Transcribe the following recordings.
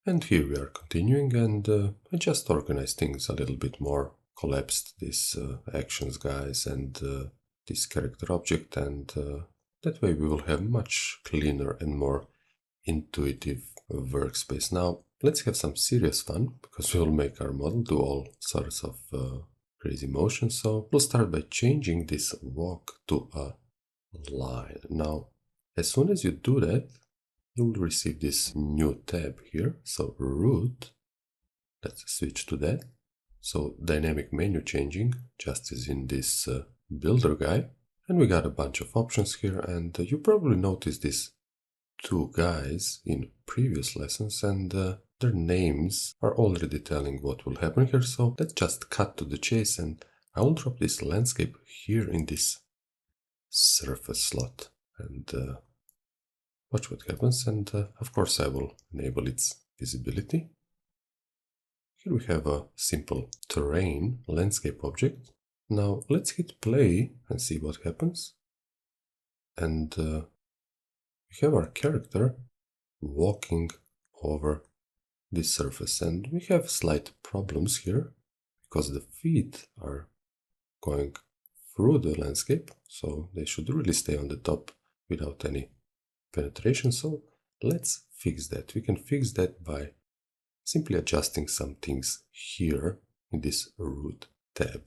And here we are continuing, and I just organized things a little bit more, collapsed these actions guys and this character object, and that way we will have much cleaner and more intuitive workspace. Now let's have some serious fun, because we'll make our model do all sorts of crazy motions. So we'll start by changing this walk to a line. Now as soon as you do that, you'll receive this new tab here. So root, let's switch to that. So dynamic menu changing, just as in this builder guy. And we got a bunch of options here, and you probably noticed these two guys in previous lessons, and their names are already telling what will happen here. So let's just cut to the chase, and I will drop this landscape here in this surface slot, and watch what happens. And of course I will enable its visibility. Here we have a simple terrain landscape object. Now let's hit play and see what happens. And we have our character walking over this surface, and we have slight problems here because the feet are going through the landscape, so they should really stay on the top without any penetration. So let's fix that. We can fix that by simply adjusting some things here in this root tab.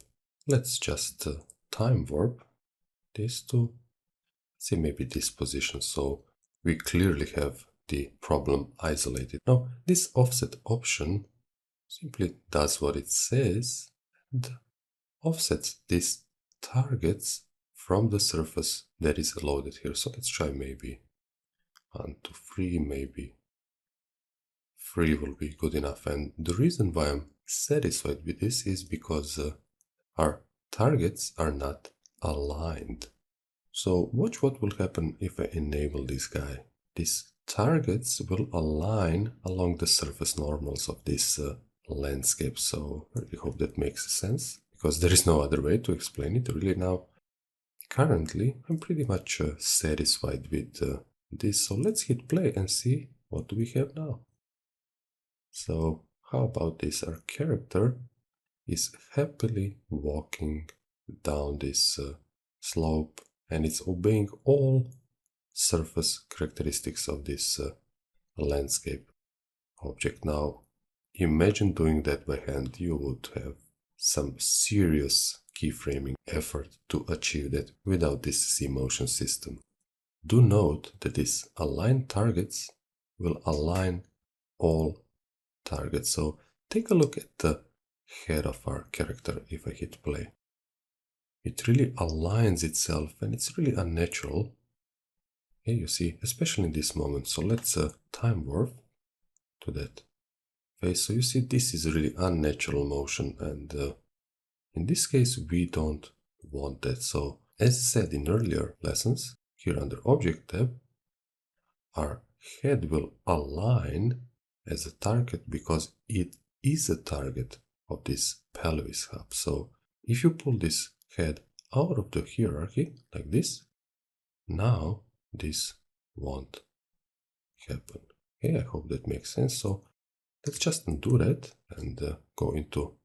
Let's just time warp this to, say, maybe this position, so we clearly have the problem isolated. Now this offset option simply does what it says and offsets these targets from the surface that is loaded here. So let's try maybe 1 to 3, maybe 3 will be good enough. And the reason why I'm satisfied with this is because our targets are not aligned. So watch what will happen if I enable this guy. These targets will align along the surface normals of this landscape. So I really hope that makes sense, because there is no other way to explain it really. Now currently I'm pretty much satisfied with this. So let's hit play and see what do we have now. So how about this? Our character is happily walking down this slope, and it's obeying all surface characteristics of this landscape object. Now imagine doing that by hand. You would have some serious keyframing effort to achieve that without this Cmotion system. Do note that these align targets will align all targets. So take a look at the head of our character. If I hit play, it really aligns itself, and it's really unnatural. Here you see, especially in this moment. So let's time warp to that face. So you see, this is really unnatural motion, and in this case we don't want that. So as said in earlier lessons, here under Object tab, our head will align as a target because it is a target of this pelvis hub. So if you pull this head out of the hierarchy like this, now this won't happen. Okay, I hope that makes sense. So let's just undo that and go into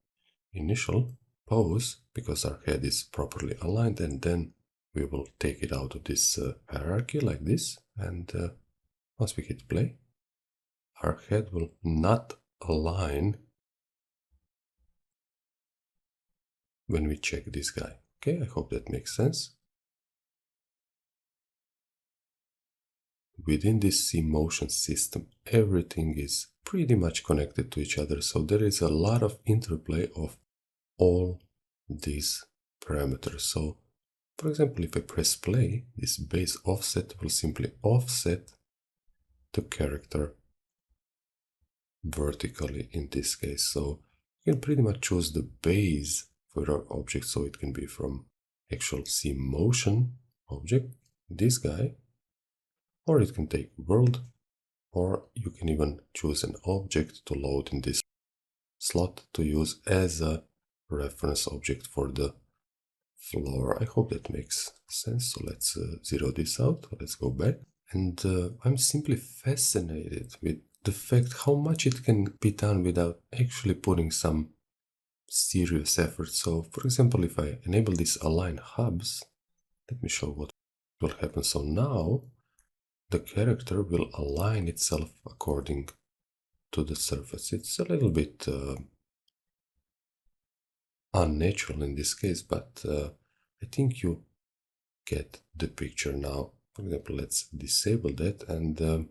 initial pose, because our head is properly aligned, and then we will take it out of this hierarchy like this. And once we hit play, our head will not align when we check this guy. Okay, I hope that makes sense. Within this Cmotion system, everything is pretty much connected to each other, so there is a lot of interplay of all these parameters. So for example, if I press play, this base offset will simply offset the character vertically in this case. So you can pretty much choose the base for our object, so it can be from actual Cmotion object, this guy, or it can take world, or you can even choose an object to load in this slot to use as a reference object for the floor. I hope that makes sense. So let's zero this out. Let's go back. And I'm simply fascinated with the fact how much it can be done without actually putting some serious effort. So for example, if I enable this align hubs, let me show what will happen. So now the character will align itself according to the surface. It's a little bit unnatural in this case, but I think you get the picture now. For example, let's disable that, and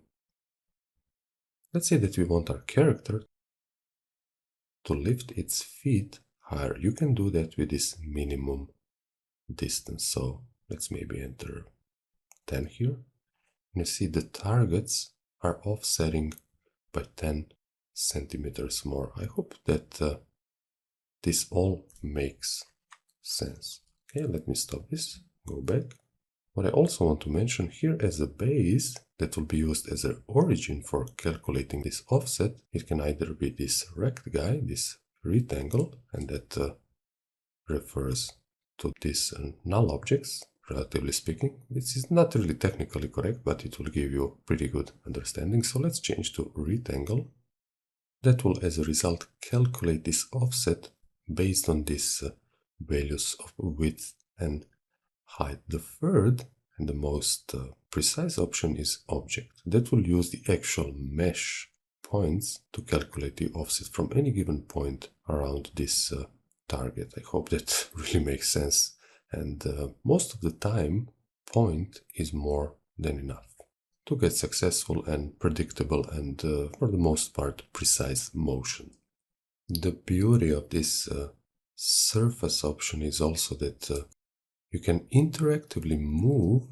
let's say that we want our character to lift its feet higher. You can do that with this minimum distance. So let's maybe enter 10 here. And you see the targets are offsetting by 10 centimeters more. I hope that this all makes sense. Okay, let me stop this, go back. What I also want to mention here as a base that will be used as an origin for calculating this offset, it can either be this rect guy, this rectangle, and that refers to these null objects, relatively speaking. This is not really technically correct, but it will give you pretty good understanding. So let's change to rectangle. That will, as a result, calculate this offset based on these values of width and height. The third and the most precise option is object. That will use the actual mesh points to calculate the offset from any given point around this target. I hope that really makes sense. And most of the time, point is more than enough to get successful and predictable and, for the most part, precise motion. The beauty of this surface option is also that you can interactively move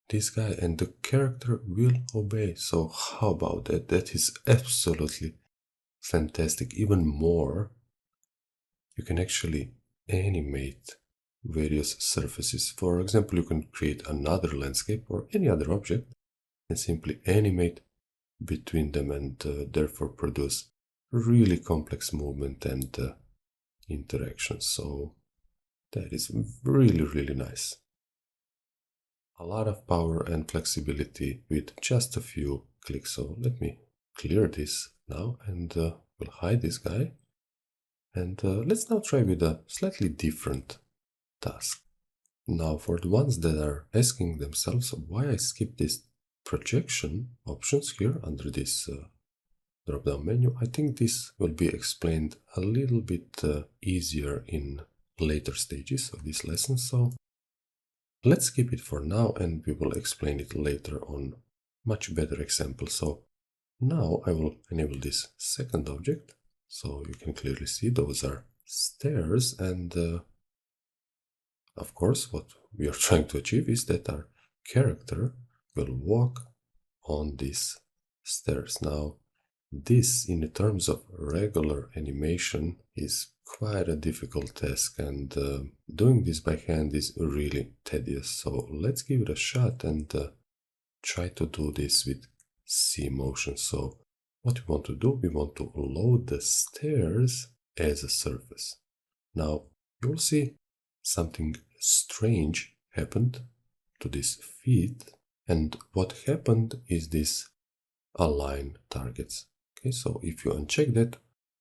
this guy and the character will obey. So how about that? That is absolutely fantastic. Even more, you can actually animate various surfaces. For example, you can create another landscape or any other object and simply animate between them and therefore produce really complex movement and interactions. So that is really, really nice. A lot of power and flexibility with just a few clicks. So let me clear this now and we'll hide this guy. And let's now try with a slightly different task. Now for the ones that are asking themselves why I skipped this projection options here under this drop-down menu, I think this will be explained a little bit easier in later stages of this lesson. So let's skip it for now and we will explain it later on much better examples. So now I will enable this second object. So you can clearly see those are stairs, and of course what we are trying to achieve is that our character will walk on these stairs. Now this, in terms of regular animation, is quite a difficult task, and doing this by hand is really tedious. So let's give it a shot and try to do this with Cmotion. So what we want to do, we want to load the stairs as a surface. Now you'll see something strange happened to these feet, and what happened is this align targets. Okay, so if you uncheck that,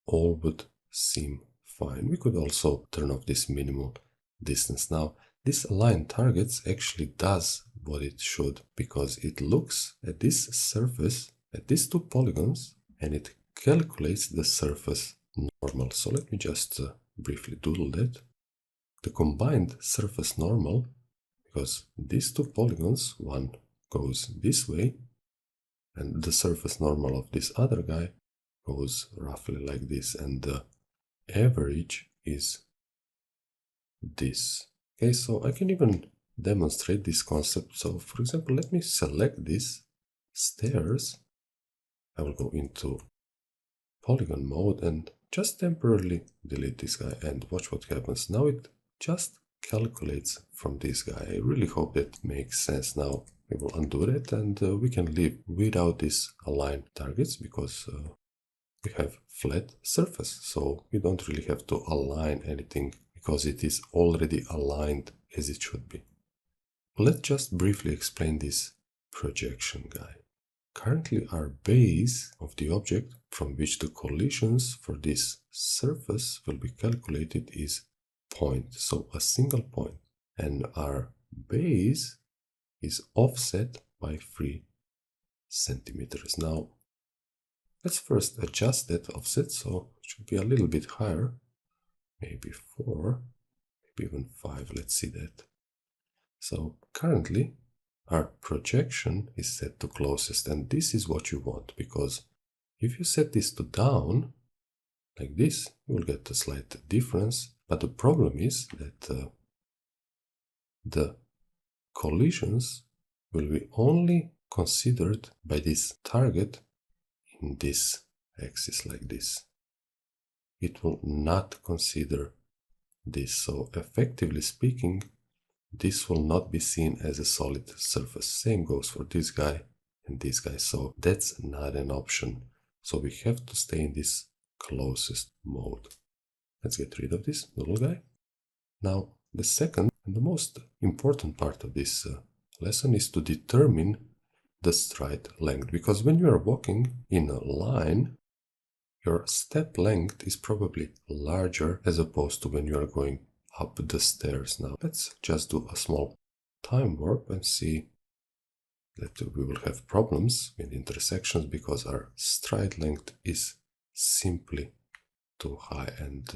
all would seem fine. We could also turn off this minimal distance. Now this align targets actually does what it should, because it looks at this surface, at these two polygons, and it calculates the surface normal. So let me just briefly doodle that. The combined surface normal, because these two polygons, one goes this way, and the surface normal of this other guy goes roughly like this, and the average is this. Okay, so I can even demonstrate this concept. So for example, let me select these stairs. I will go into polygon mode and just temporarily delete this guy and watch what happens. Now it just calculates from this guy. I really hope that makes sense. Now we will undo that and we can live without these aligned targets, because we have flat surface, so we don't really have to align anything because it is already aligned as it should be. Let's just briefly explain this projection guy. currently our base of the object from which the collisions for this surface will be calculated is point, so a single point, and our base is offset by 3 centimeters. Now let's first adjust that offset, so it should be a little bit higher, maybe 4, maybe even 5, let's see that. So currently our projection is set to closest, and this is what you want, because if you set this to down, like this, you will get a slight difference, but the problem is that the collisions will be only considered by this target in this axis like this. It will not consider this, so effectively speaking, this will not be seen as a solid surface. Same goes for this guy and this guy, so that's not an option. So we have to stay in this closest mode. Let's get rid of this little guy. Now, the second and the most important part of this lesson is to determine the stride length, because when you are walking in a line, your step length is probably larger as opposed to when you are going up the stairs. Now let's just do a small time warp and see that we will have problems in intersections because our stride length is simply too high, and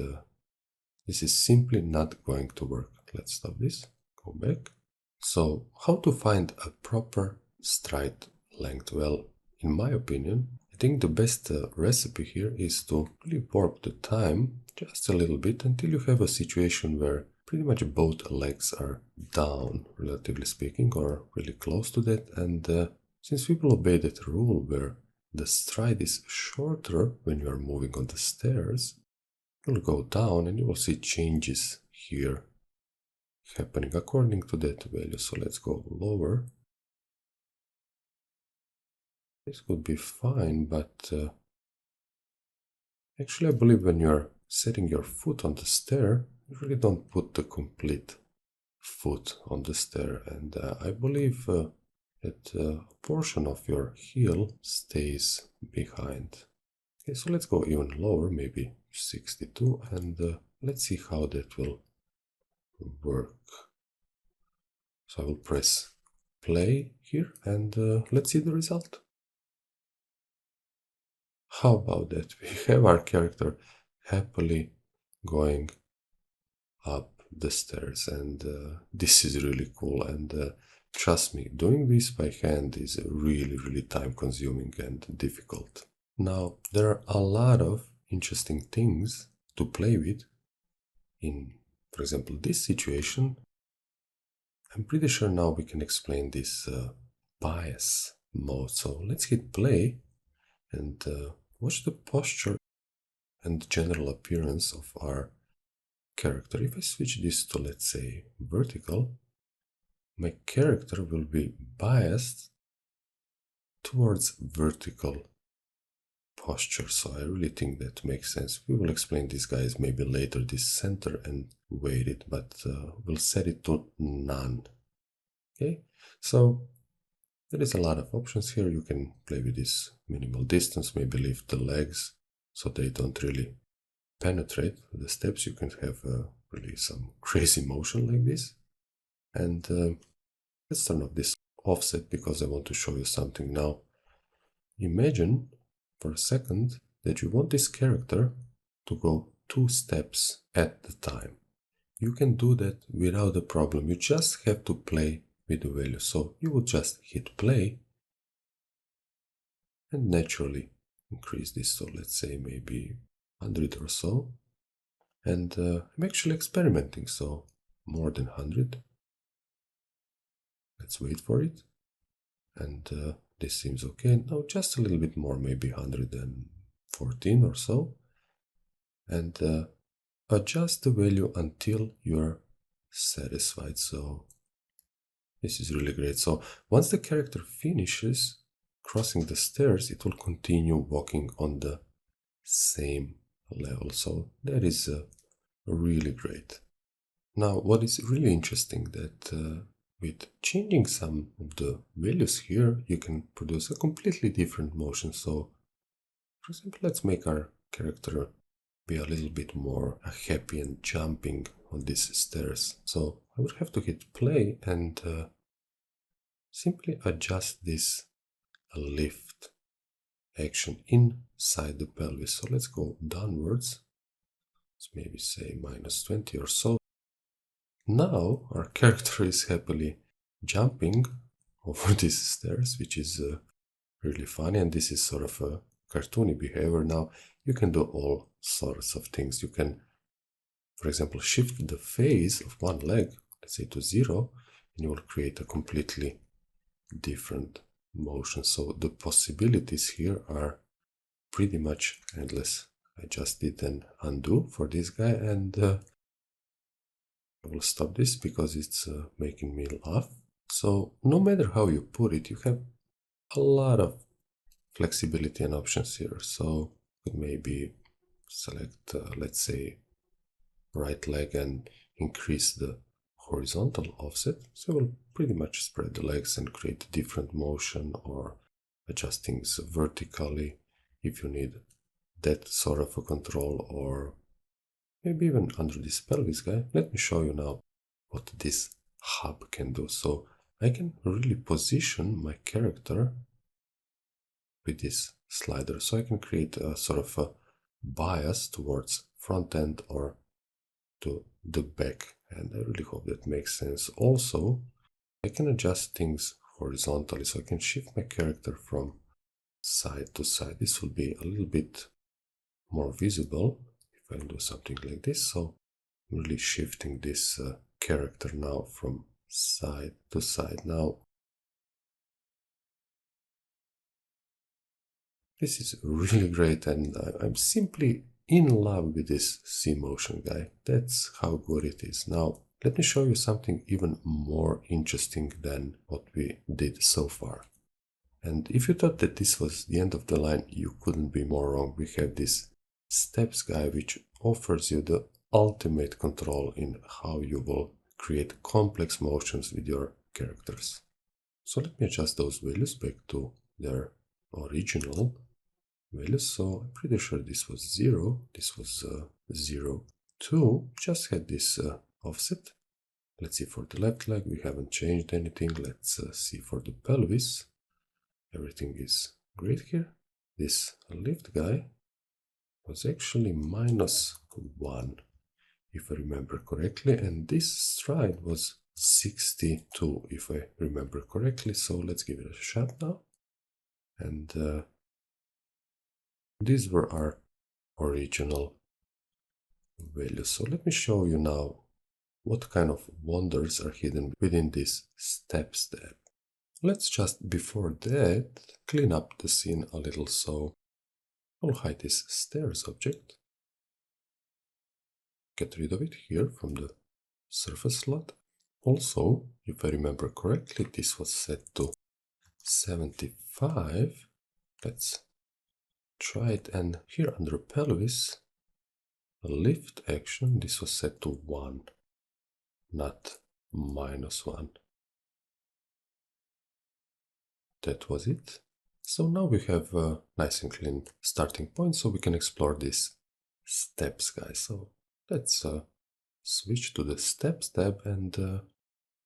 this is simply not going to work. Let's stop this, go back. So how to find a proper stride length? Well, in my opinion, I think the best recipe here is to really warp the time just a little bit until you have a situation where pretty much both legs are down, relatively speaking, or really close to that. And since we will obey that rule where the stride is shorter when you are moving on the stairs, you'll go down and you will see changes here happening according to that value. So let's go lower. This could be fine, but actually I believe when you're setting your foot on the stair, you really don't put the complete foot on the stair, and I believe that a portion of your heel stays behind. Okay, so let's go even lower, maybe 62, and let's see how that will work. So I will press play here, and let's see the result. How about that? We have our character happily going up the stairs, and this is really cool. And trust me, doing this by hand is really time consuming and difficult. Now, there are a lot of interesting things to play with in, for example, this situation. I'm pretty sure now we can explain this bias mode. So let's hit play and watch the posture and general appearance of our character. If I switch this to, let's say, vertical, my character will be biased towards vertical posture. So I really think that makes sense. We will explain these guys maybe later, this center and weight it, but we'll set it to none. Okay, so there is a lot of options here. You can play with this minimal distance, maybe lift the legs so they don't really penetrate the steps. You can have really some crazy motion like this. And let's turn off this offset because I want to show you something now. Imagine for a second that you want this character to go 2 steps at the time. You can do that without a problem. You just have to play with the value. So you will just hit play and naturally increase this. So let's say maybe 100 or so. And I'm actually experimenting, so more than 100. Let's wait for it. And this seems okay. Now just a little bit more, maybe 114 or so. And adjust the value until you're satisfied. So this is really great. So once the character finishes crossing the stairs, it will continue walking on the same level. So that is really great. Now, what is really interesting that with changing some of the values here, you can produce a completely different motion. So, for example, let's make our character be a little bit more happy and jumping on these stairs. So I would have to hit play and simply adjust this lift action inside the pelvis. So let's go downwards. Let's maybe say -20 or so. Now our character is happily jumping over these stairs, which is really funny, and this is sort of a cartoony behavior. Now you can do all sorts of things. You can, for example, shift the phase of one leg, let's say to 0, and you will create a completely different motion. So the possibilities here are pretty much endless. I just did an undo for this guy, and I will stop this because it's making me laugh. So no matter how you put it, you have a lot of flexibility and options here. So maybe select, let's say, right leg and increase the horizontal offset. So we'll pretty much spread the legs and create a different motion, or adjust things vertically if you need that sort of a control, or maybe even under this pelvis guy. Let me show you now what this hub can do. So I can really position my character with this slider. So I can create a sort of a bias towards front end or to the back. And I really hope that makes sense. Also, I can adjust things horizontally. So I can shift my character from side to side. This will be a little bit more visible if I do something like this. So I'm really shifting this character now from side to side. Now, this is really great, and I'm simply in love with this Cmotion guy. That's how good it is. Now, let me show you something even more interesting than what we did so far. And if you thought that this was the end of the line, you couldn't be more wrong. We have this steps guy, which offers you the ultimate control in how you will create complex motions with your characters. So let me adjust those values back to their original values. So I'm pretty sure this was 0, this was 0, 2, just had this offset. Let's see for the left leg, we haven't changed anything. Let's see for the pelvis. Everything is great here. This lift guy was actually -1, if I remember correctly, and this stride was 62, if I remember correctly. So let's give it a shot now. And these were our original values. So let me show you now what kind of wonders are hidden within this steps tab. Let's just, before that, clean up the scene a little. So I'll hide this stairs object, get rid of it here from the surface slot. Also, if I remember correctly, this was set to 75. Let's try it, and here under pelvis, lift action, this was set to 1, not -1. That was it. So now we have a nice and clean starting point, so we can explore this steps guy. So let's switch to the steps tab, and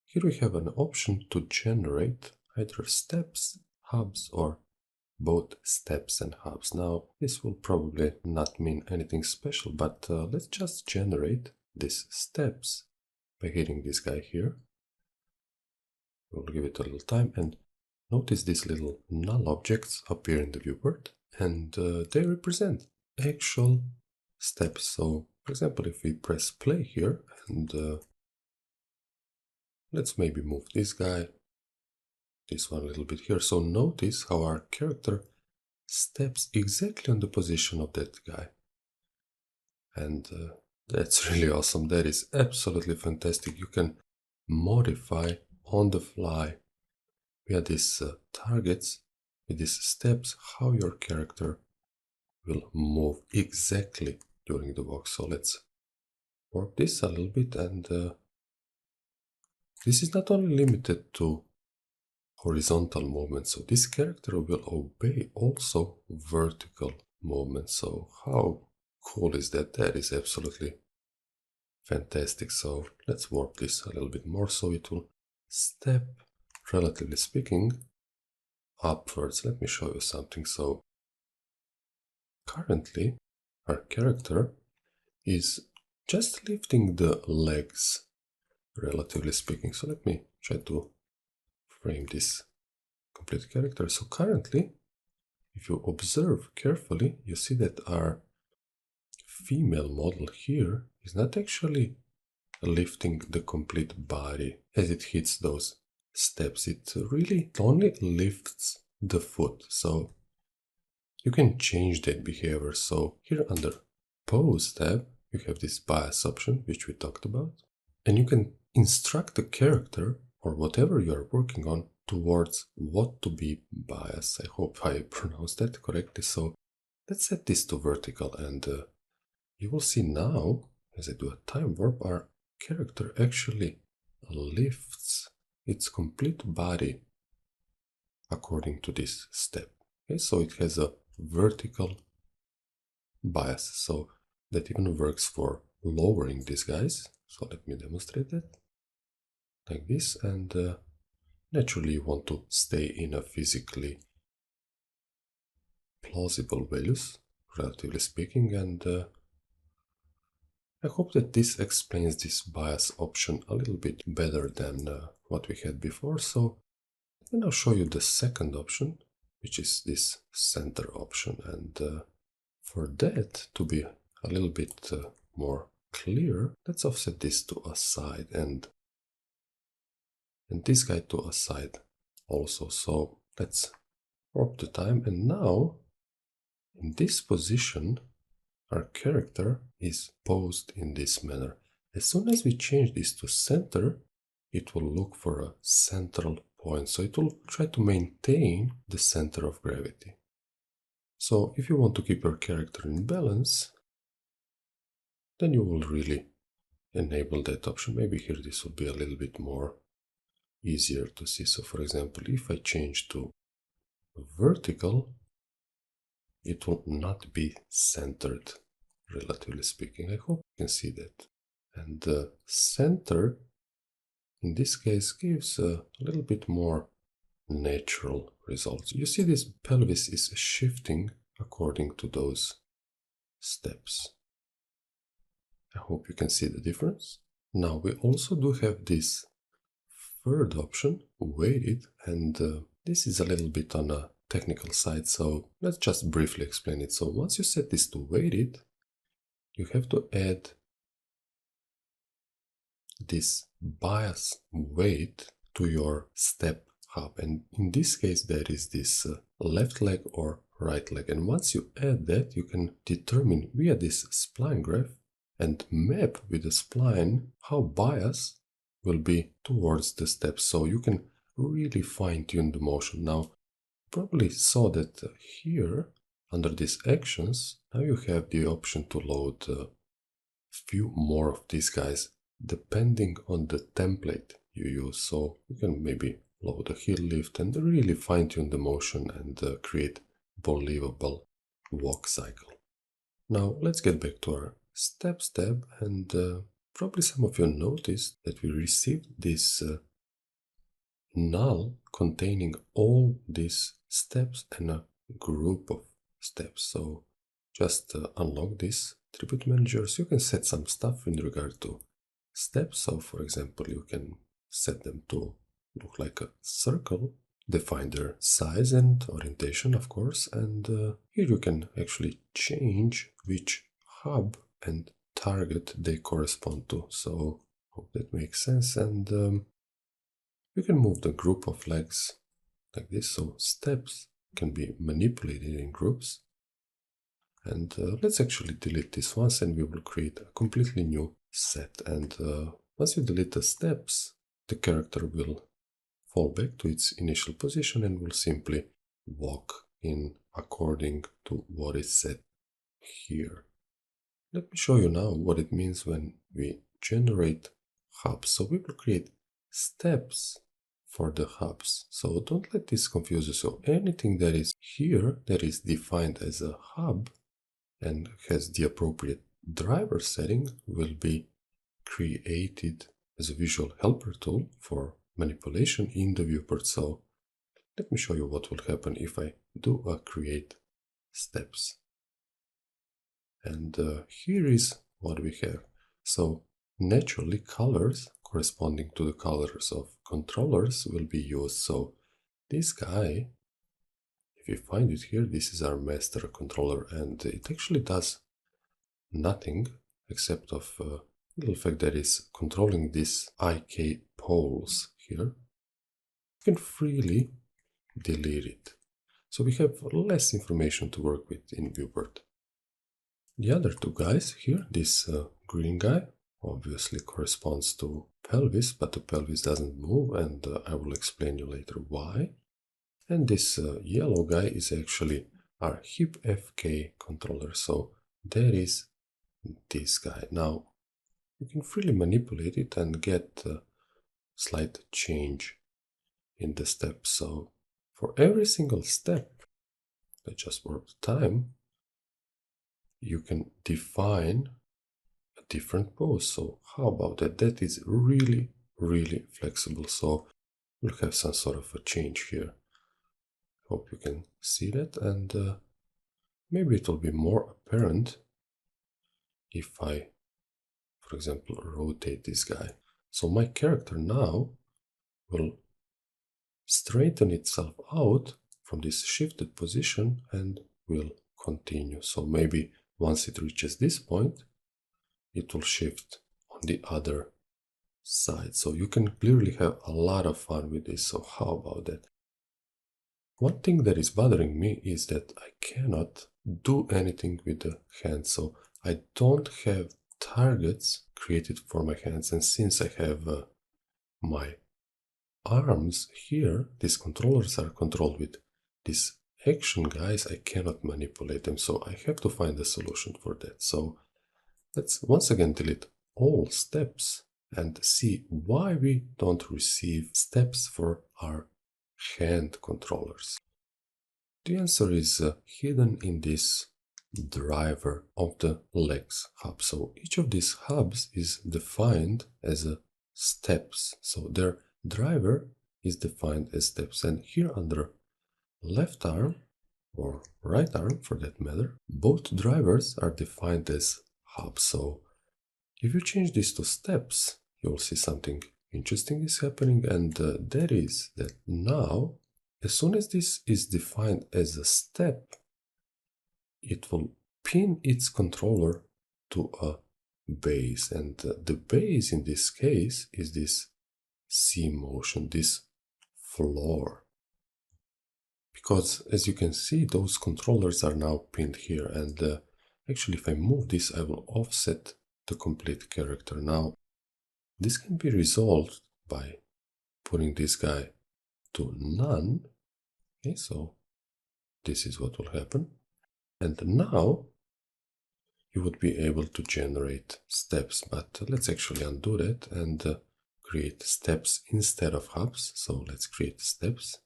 here we have an option to generate either steps, hubs, or both steps and hubs. Now this will probably not mean anything special, but let's just generate these steps by hitting this guy here. We'll give it a little time, and notice these little null objects appear in the viewport, and they represent actual steps. So, for example, if we press play here, and let's maybe move this guy, this one a little bit here. So notice how our character steps exactly on the position of that guy. And that's really awesome. That is absolutely fantastic. You can modify on the fly via these targets, with these steps, how your character will move exactly during the walk. So let's work this a little bit, and this is not only limited to horizontal movement, so this character will obey also vertical movement. So how cool is that? That is absolutely fantastic. So let's warp this a little bit more so it will step, relatively speaking, upwards. Let me show you something. So currently our character is just lifting the legs, relatively speaking. So let me try to frame this complete character. So currently, if you observe carefully, you see that our female model here is not actually lifting the complete body as it hits those steps. It really only lifts the foot. So you can change that behavior. So here under Pose tab, you have this bias option, which we talked about. And you can instruct the character or whatever you are working on towards what to be biased. I hope I pronounced that correctly. So let's set this to vertical, and you will see now, as I do a time warp, our character actually lifts its complete body according to this step. Okay, so it has a vertical bias, so that even works for lowering these guys. So let me demonstrate that like this, and naturally you want to stay in a physically plausible values, relatively speaking, and I hope that this explains this bias option a little bit better than what we had before. So let me now show you the second option, which is this center option, and for that to be a little bit more clear, let's offset this to a side and this guy to a side also. So let's warp the time, and now in this position our character is posed in this manner. As soon as we change this to center, it will look for a central point, so it will try to maintain the center of gravity. So if you want to keep your character in balance, then you will really enable that option. Maybe here this will be a little bit more easier to see. So for example, if I change to vertical, it will not be centered, relatively speaking. I hope you can see that. And the center, in this case, gives a little bit more natural results. You see this pelvis is shifting according to those steps. I hope you can see the difference. Now we also do have this third option, weighted, and this is a little bit on a technical side, so let's just briefly explain it. So once you set this to weighted, you have to add this bias weight to your step hub, and in this case that is this left leg or right leg. And once you add that, you can determine via this spline graph and map with the spline how bias will be towards the steps, so you can really fine-tune the motion. Now probably saw that here under these actions, now you have the option to load a few more of these guys depending on the template you use. So you can maybe load a heel lift and really fine-tune the motion and create believable walk cycle. Now let's get back to our steps tab, and probably some of you noticed that we received this null containing all these steps and a group of steps. So just unlock this attribute manager, so you can set some stuff in regard to steps. So for example, you can set them to look like a circle, define their size and orientation, of course, and here you can actually change which hub and target they correspond to. So hope that makes sense. And you can move the group of legs like this, so steps can be manipulated in groups. And let's actually delete this once, and we will create a completely new set. And once you delete the steps, the character will fall back to its initial position and will simply walk in according to what is set here. Let me show you now what it means when we generate hubs. So we will create steps for the hubs. So don't let this confuse you. So anything that is here that is defined as a hub and has the appropriate driver setting will be created as a visual helper tool for manipulation in the viewport. So let me show you what will happen if I do a create steps. And here is what we have. So naturally colors corresponding to the colors of controllers will be used. So this guy, if you find it here, this is our master controller, and it actually does nothing except of little fact that is controlling these IK poles here. You can freely delete it. So we have less information to work with in viewport. The other two guys here, this green guy obviously corresponds to pelvis, but the pelvis doesn't move, and I will explain you later why. And this yellow guy is actually our hip FK controller, so there is this guy. Now you can freely manipulate it and get a slight change in the steps. So for every single step, let's just work the time, you can define a different pose. So how about that? That is really, really flexible. So we'll have some sort of a change here. Hope you can see that, and maybe it will be more apparent if I, for example, rotate this guy. So my character now will straighten itself out from this shifted position and will continue. So maybe once it reaches this point, it will shift on the other side. So you can clearly have a lot of fun with this. So how about that? One thing that is bothering me is that I cannot do anything with the hands. So I don't have targets created for my hands. And since I have my arms here, these controllers are controlled with these action guys, I cannot manipulate them. So I have to find a solution for that. So let's once again delete all steps and see why we don't receive steps for our hand controllers. The answer is hidden in this driver of the legs hub. So each of these hubs is defined as a steps. So their driver is defined as steps. And here under left arm or right arm for that matter, both drivers are defined as hubs. So if you change this to steps, you'll see something interesting is happening, and that is that now, as soon as this is defined as a step, it will pin its controller to a base, and the base in this case is this Cmotion, this floor. Because as you can see, those controllers are now pinned here, and actually if I move this, I will offset the complete character. Now, this can be resolved by putting this guy to none. Okay, so this is what will happen. And now you would be able to generate steps, but let's actually undo that and create steps instead of hubs. So let's create steps.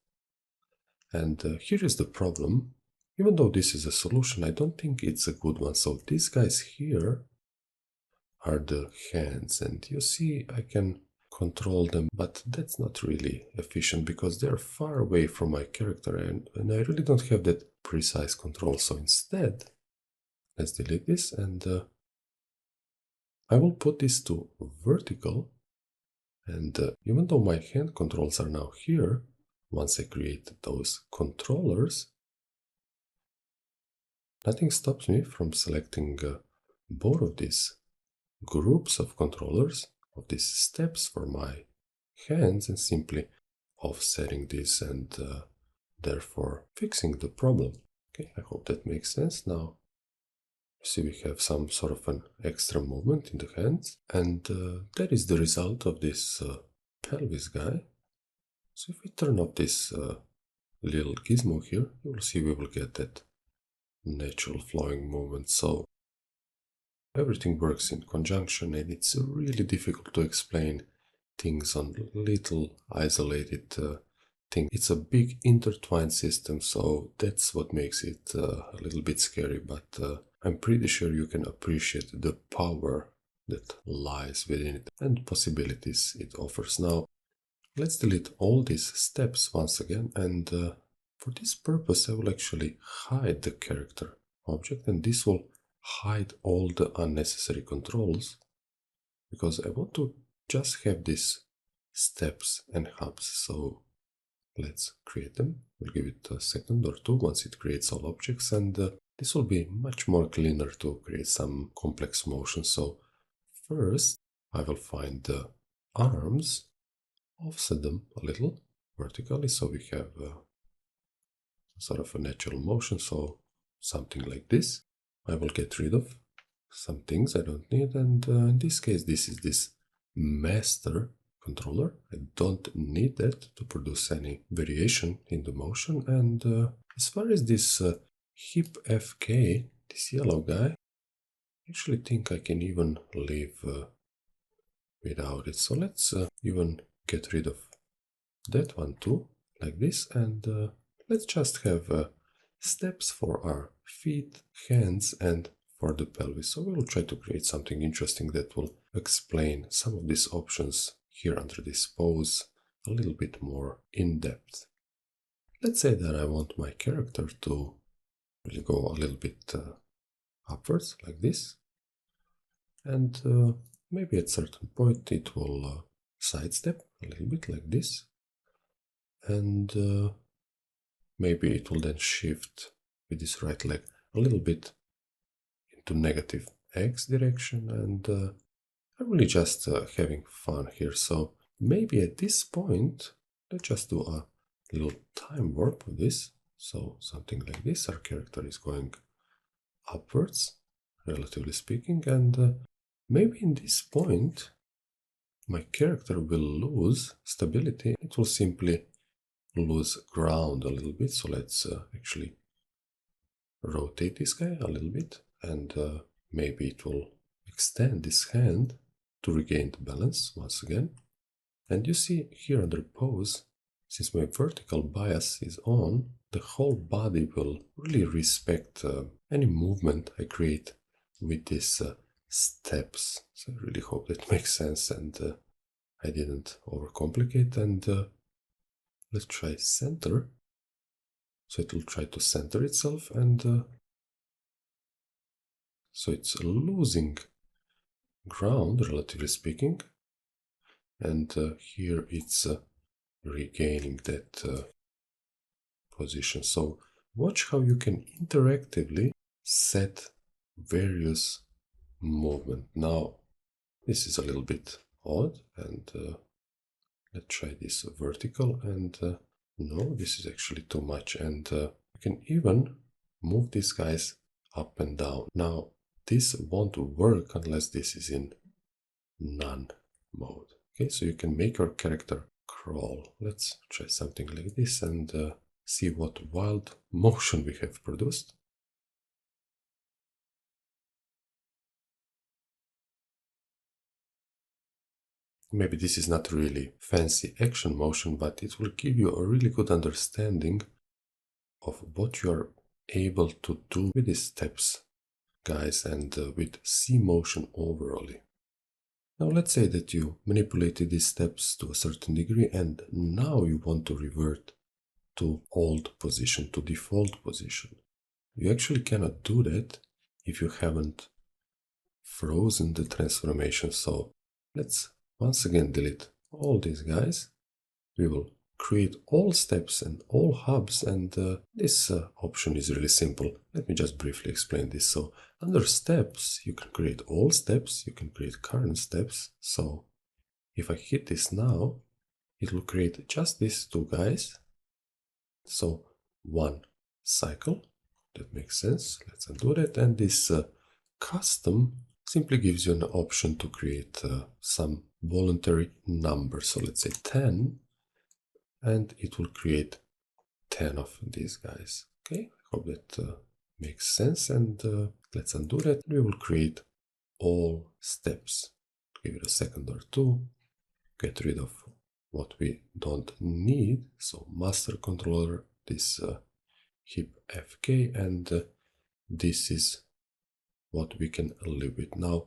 And here is the problem. Even though this is a solution, I don't think it's a good one. So these guys here are the hands, and you see I can control them, but that's not really efficient because they're far away from my character, and I really don't have that precise control. So instead, let's delete this, and I will put this to vertical, and even though my hand controls are now here, once I create those controllers, nothing stops me from selecting both of these groups of controllers, of these steps for my hands, and simply offsetting this and therefore fixing the problem. Okay, I hope that makes sense. Now you see we have some sort of an extra movement in the hands, and that is the result of this pelvis guy. So if we turn off this little gizmo here, you will see we will get that natural flowing movement. So everything works in conjunction, and it's really difficult to explain things on little isolated things. It's a big intertwined system, so that's what makes it a little bit scary, but I'm pretty sure you can appreciate the power that lies within it and possibilities it offers. Now, let's delete all these steps once again, and for this purpose I will actually hide the character object, and this will hide all the unnecessary controls, because I want to just have these steps and hubs. So let's create them. We'll give it a second or two once it creates all objects, and this will be much more cleaner to create some complex motion. So first I will find the arms, offset them a little vertically so we have sort of a natural motion, so something like this. I will get rid of some things I don't need, and in this case this is this master controller. I don't need that to produce any variation in the motion, and as far as this hip FK, this yellow guy, I actually think I can even leave without it. So let's even get rid of that one too, like this, and let's just have steps for our feet, hands, and for the pelvis. So we will try to create something interesting that will explain some of these options here under this pose a little bit more in depth. Let's say that I want my character to really go a little bit upwards like this, and maybe at a certain point it will sidestep a little bit like this, and maybe it will then shift with this right leg a little bit into negative X direction, and I'm really just having fun here. So maybe at this point, let's just do a little time warp with this. So something like this, our character is going upwards, relatively speaking, and maybe in this point, my character will lose stability. It will simply lose ground a little bit. So let's actually rotate this guy a little bit, and maybe it will extend this hand to regain the balance once again. And you see here under pose, since my vertical bias is on, the whole body will really respect any movement I create with these steps. So I really hope that makes sense, and I didn't overcomplicate. And let's try center. So it will try to center itself, and so it's losing ground, relatively speaking, and here it's regaining that position. So watch how you can interactively set various movement. Now this is a little bit odd, and let's try this vertical, and no, this is actually too much, and you can even move these guys up and down. Now this won't work unless this is in none mode. Okay, so you can make your character crawl. Let's try something like this and see what wild motion we have produced. Maybe this is not really fancy action motion, but it will give you a really good understanding of what you are able to do with these steps, guys, and with Cmotion overall. Now let's say that you manipulated these steps to a certain degree, and now you want to revert to old position, to default position. You actually cannot do that if you haven't frozen the transformation. So let's once again delete all these guys. We will create all steps and all hubs, and this option is really simple. Let me just briefly explain this. So under steps, you can create all steps, you can create current steps. So if I hit this now, it will create just these two guys. So one cycle, that makes sense. Let's undo that. And this custom simply gives you an option to create some voluntary number. So let's say 10, and it will create 10 of these guys. Okay, I hope that makes sense, and let's undo that. We will create all steps. Give it a second or two. get rid of what we don't need. So master controller, this hip FK, and this is what we can live with. Now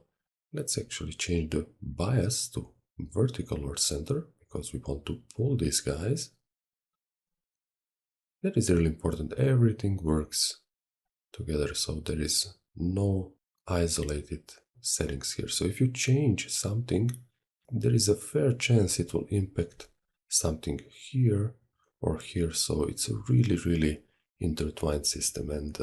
let's actually change the bias to vertical or center because we want to pull these guys. That is really important. Everything works together, so there is no isolated settings here. So if you change something, there is a fair chance it will impact something here or here. So it's a really intertwined system, and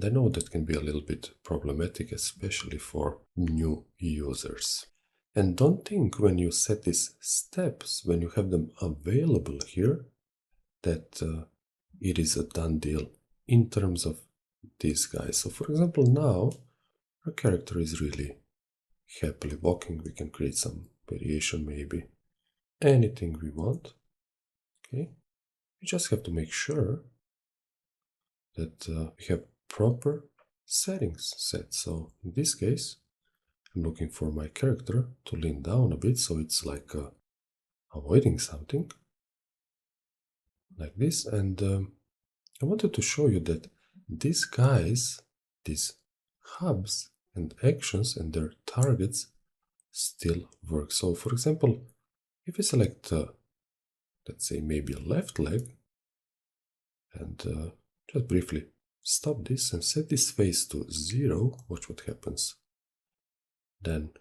I know that can be a little bit problematic, especially for new users. And don't think when you set these steps, when you have them available here, that it is a done deal in terms of these guys. So for example, now our character is really happily walking. We can create some variation, maybe anything we want. Okay, we just have to make sure that we have proper settings set. So in this case, I'm looking for my character to lean down a bit, so it's like avoiding something like this. And I wanted to show you that these guys, these hubs and actions and their targets still work. So for example, if I select, let's say maybe a left leg, and just briefly stop this and set this face to 0, watch what happens. Then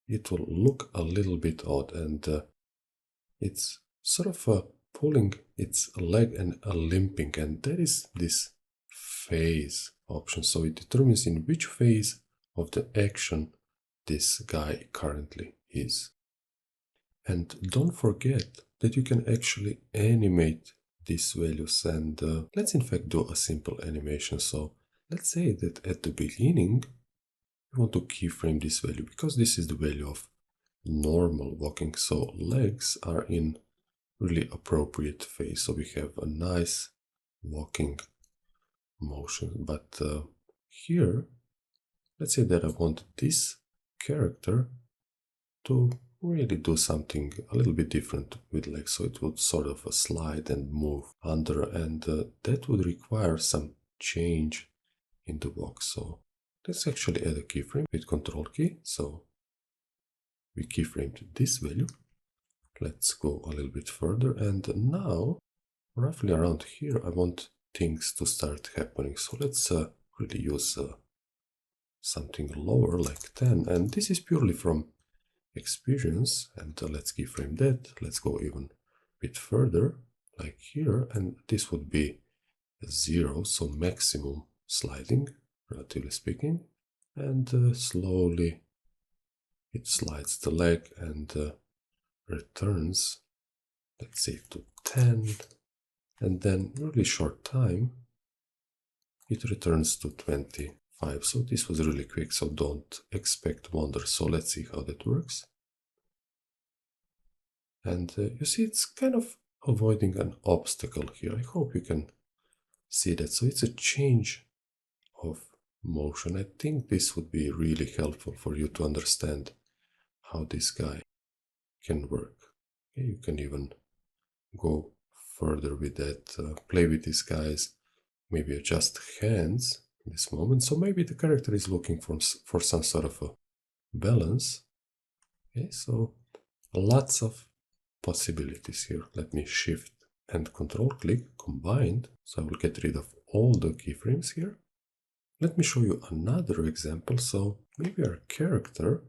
it will look a little bit odd, and it's sort of pulling its leg and limping, and there is this phase option, so it determines in which phase of the action this guy currently is. And don't forget that you can actually animate these values, and let's in fact do a simple animation. So let's say that at the beginning we want to keyframe this value because this is the value of normal walking, so legs are in really appropriate phase, so we have a nice walking motion. But here, let's say that I want this character to really do something a little bit different with legs, so it would sort of slide and move under, and that would require some change in the walk. So let's actually add a keyframe with Control key. So we keyframed this value. Let's go a little bit further, and now roughly around here I want things to start happening. So let's really use something lower like 10, and this is purely from experience, and let's keyframe that. Let's go even a bit further like here, and this would be 0, so maximum sliding relatively speaking, and slowly it slides the leg and returns, let's say, to 10, and then really short time it returns to 25. So this was really quick, so don't expect wonders. So let's see how that works. And you see it's kind of avoiding an obstacle here. I hope you can see that. So it's a change of motion. I think this would be really helpful for you to understand how this guy can work. Okay, you can even go further with that, play with these guys, maybe adjust hands in this moment. So maybe the character is looking for some sort of a balance. Okay, so lots of possibilities here. Let me shift and control click combined, so I will get rid of all the keyframes here. Let me show you another example. So maybe our character,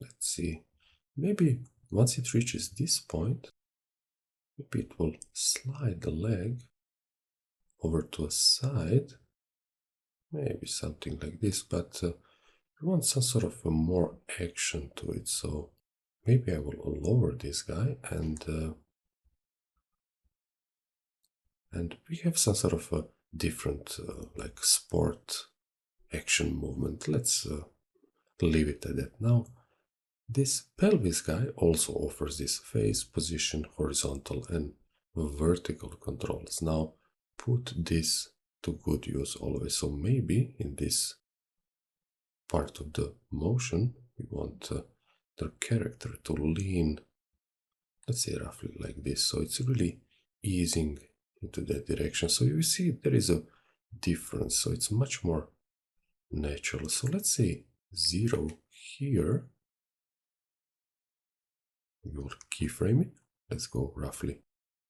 let's see, maybe once it reaches this point, maybe it will slide the leg over to a side, maybe something like this, but we want some sort of a more action to it. So maybe I will lower this guy, and we have some sort of a different like sport action movement. Let's leave it at that. Now this pelvis guy also offers this face, position, horizontal and vertical controls. Now put this to good use always. So maybe in this part of the motion we want the character to lean, let's say roughly like this. So it's really easing into that direction. So you see there is a difference. So it's much more natural. So let's say 0 here. We will keyframe it. Let's go roughly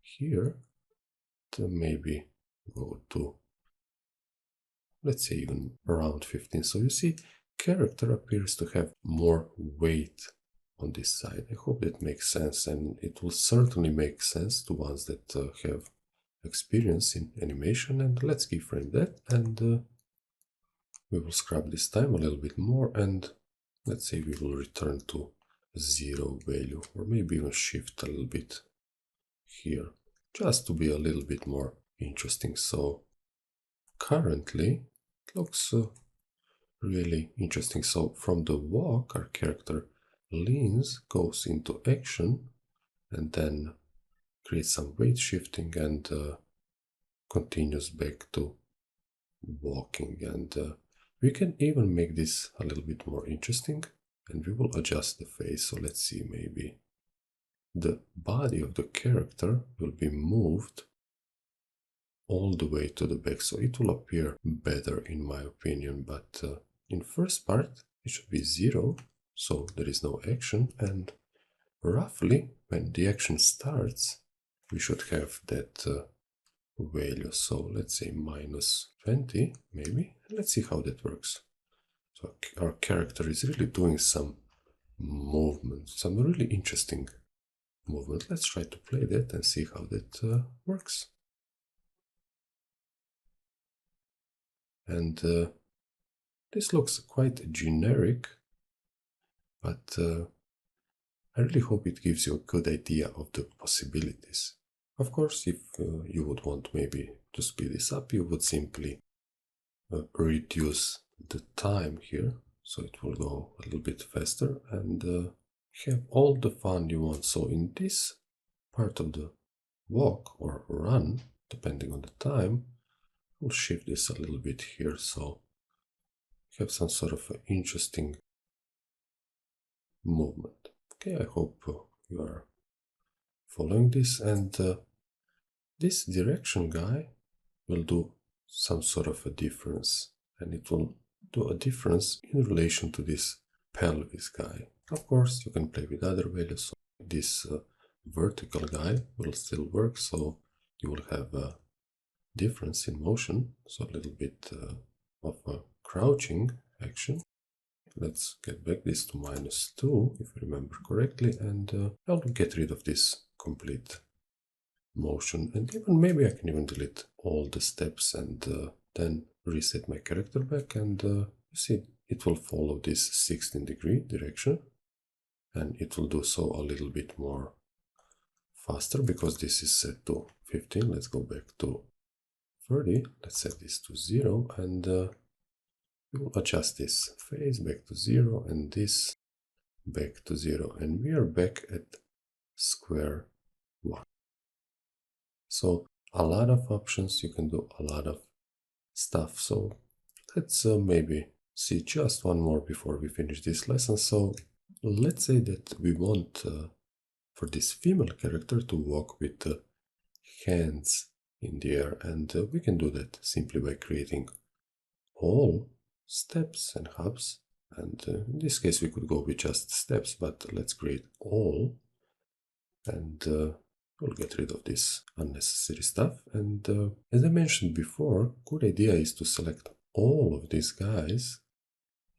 here to maybe go to, let's say even around 15. So you see character appears to have more weight on this side. I hope that makes sense, and it will certainly make sense to ones that have experience in animation. And let's keyframe that, and we will scrub this time a little bit more, and let's say we will return to 0 value, or maybe even shift a little bit here, just to be a little bit more interesting. So currently it looks really interesting. So from the walk, our character leans, goes into action, and then creates some weight shifting and continues back to walking. And we can even make this a little bit more interesting, and we will adjust the face. So let's see, maybe the body of the character will be moved all the way to the back, so it will appear better in my opinion. But in first part it should be 0, so there is no action, and roughly when the action starts we should have that value. So let's say -20 maybe. Let's see how that works. So our character is really doing some movement, some really interesting movement. Let's try to play that and see how that works. And this looks quite generic, but I really hope it gives you a good idea of the possibilities. Of course, if you would want maybe to speed this up, you would simply reduce the time here, so it will go a little bit faster, and have all the fun you want. So in this part of the walk or run, depending on the time, we'll shift this a little bit here, so have some sort of interesting movement. Okay, I hope you are following this, and this direction guy will do some sort of a difference, and it will do a difference in relation to this pelvis guy. Of course, you can play with other values. So this vertical guy will still work, so you will have a difference in motion, so a little bit of a crouching action. Let's get back this to -2, if I remember correctly, and I'll get rid of this complete motion, and even maybe I can even delete all the steps and then reset my character back, and you see it will follow this 16-degree direction, and it will do so a little bit more faster because this is set to 15. Let's go back to 30. Let's set this to 0, and we will adjust this phase back to 0 and this back to 0, and we are back at square one. So a lot of options, you can do a lot of stuff. So let's maybe see just one more before we finish this lesson. So let's say that we want for this female character to walk with the hands in the air, and we can do that simply by creating all steps and hubs, and in this case we could go with just steps, but let's create all, and we'll get rid of this unnecessary stuff. And as I mentioned before, good idea is to select all of these guys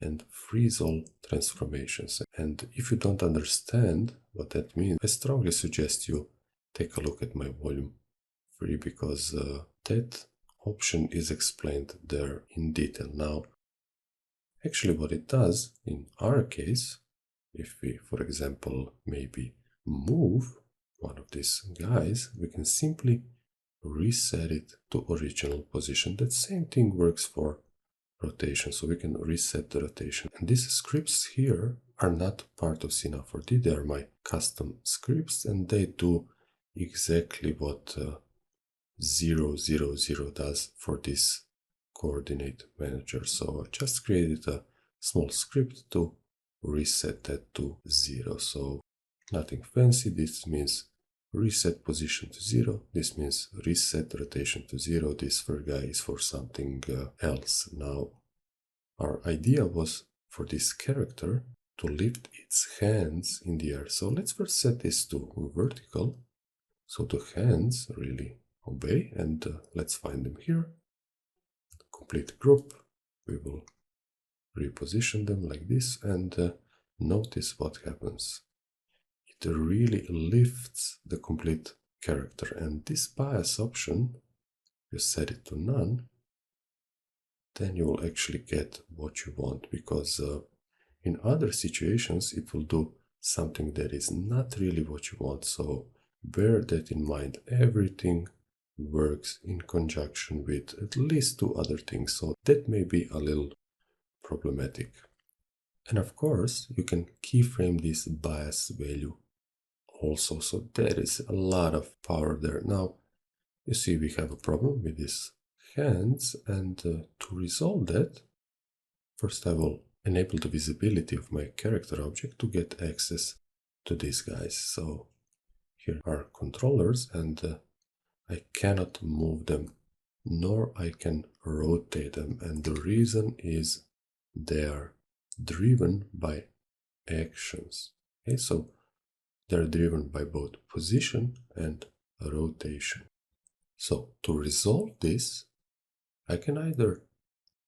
and freeze all transformations. And if you don't understand what that means, I strongly suggest you take a look at my volume 3, because that option is explained there in detail. Now, actually what it does in our case, if we, for example, maybe move one of these guys, we can simply reset it to original position. That same thing works for rotation, so we can reset the rotation. And these scripts here are not part of Cina4D, they are my custom scripts, and they do exactly what 000 does for this coordinate manager. So I just created a small script to reset that to 0. So nothing fancy. This means reset position to 0. This means reset rotation to 0. This third guy is for something else. Now, our idea was for this character to lift its hands in the air. So let's first set this to vertical. So the hands really obey, and let's find them here. Complete group. We will reposition them like this, and notice what happens. It really lifts the complete character, and this bias option, you set it to none, then you will actually get what you want, because in other situations it will do something that is not really what you want. So bear that in mind. Everything works in conjunction with at least two other things, so that may be a little problematic. And of course you can keyframe this bias value also, so there is a lot of power there. Now you see we have a problem with these hands, and to resolve that, first I will enable the visibility of my character object to get access to these guys. So here are controllers, and I cannot move them, nor I can rotate them, and the reason is they are driven by actions. Okay, so they're driven by both position and rotation. So to resolve this, I can either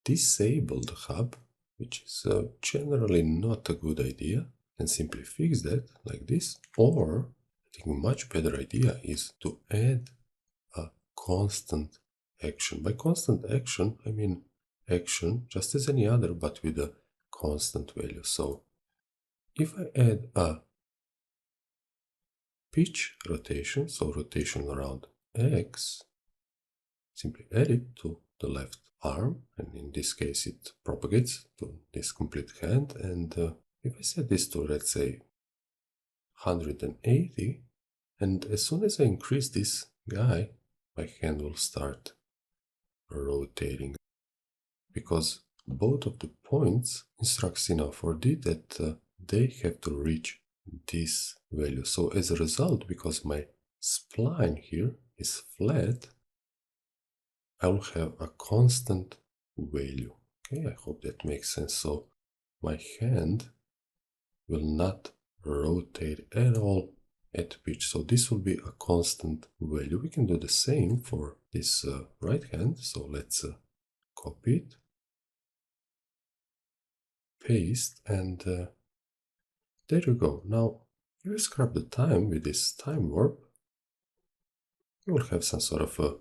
disable the hub, which is generally not a good idea, and simply fix that like this, or I think a much better idea is to add a constant action. By constant action, I mean action just as any other, but with a constant value. So if I add a pitch rotation, so rotation around X, simply add it to the left arm, and in this case it propagates to this complete hand, and if I set this to, let's say, 180, and as soon as I increase this guy, my hand will start rotating, because both of the points instruct Cmotion that they have to reach this value. So as a result, because my spline here is flat, I will have a constant value. Okay, I hope that makes sense. So my hand will not rotate at all at pitch. So this will be a constant value. We can do the same for this right hand. So let's copy it, paste, and there you go. Now, if you scrub the time with this time warp, you will have some sort of a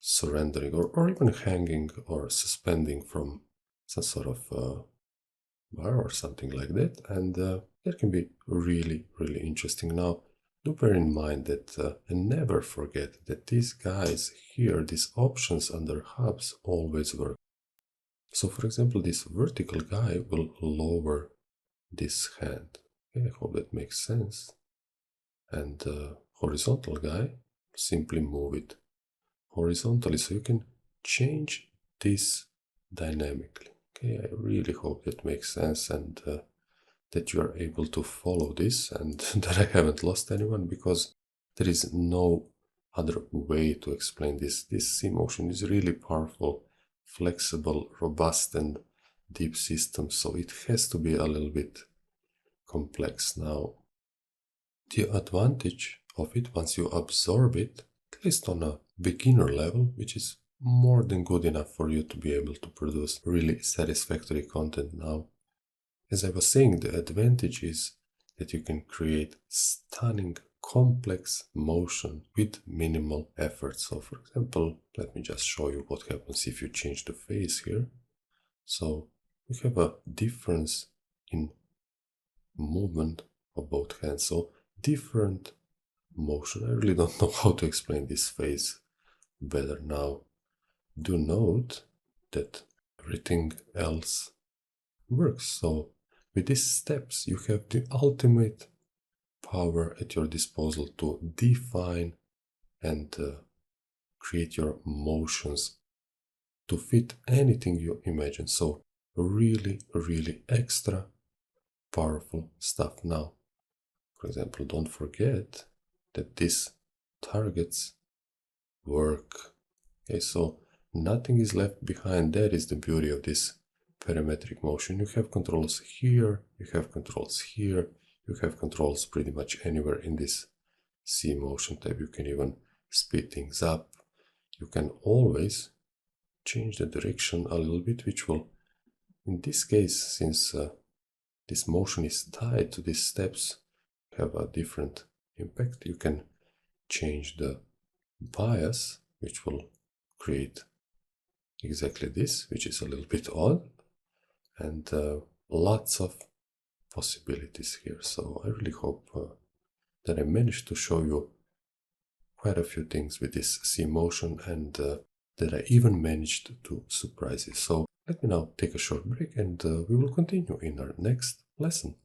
surrendering, or even hanging or suspending from some sort of bar or something like that, and that can be really, really interesting. Now, do bear in mind that, and never forget that these guys here, these options under hubs, always work. So for example, this vertical guy will lower this hand. Okay, I hope that makes sense. And horizontal guy, simply move it horizontally, so you can change this dynamically. Okay, I really hope that makes sense, and that you are able to follow this, and that I haven't lost anyone, because there is no other way to explain this. This Cmotion is really powerful, flexible, robust, and deep system, so it has to be a little bit complex. Now, the advantage of it, once you absorb it, at least on a beginner level, which is more than good enough for you to be able to produce really satisfactory content. Now, as I was saying, the advantage is that you can create stunning, complex motion with minimal effort. So for example, let me just show you what happens if you change the face here. So we have a difference in movement of both hands, so different motion. I really don't know how to explain this phase better. Now, do note that everything else works. So with these steps, you have the ultimate power at your disposal to define and create your motions to fit anything you imagine. So really, really extra powerful stuff now. For example, don't forget that these targets work. Okay, so nothing is left behind. That is the beauty of this parametric motion. You have controls here, you have controls here, you have controls pretty much anywhere in this Cmotion tab. You can even speed things up. You can always change the direction a little bit, which will, in this case, since this motion is tied to these steps, have a different impact. You can change the bias, which will create exactly this, which is a little bit odd, and lots of possibilities here. So I really hope that I managed to show you quite a few things with this Cmotion, and that I even managed to surprise you. So let me now take a short break, and we will continue in our next lesson.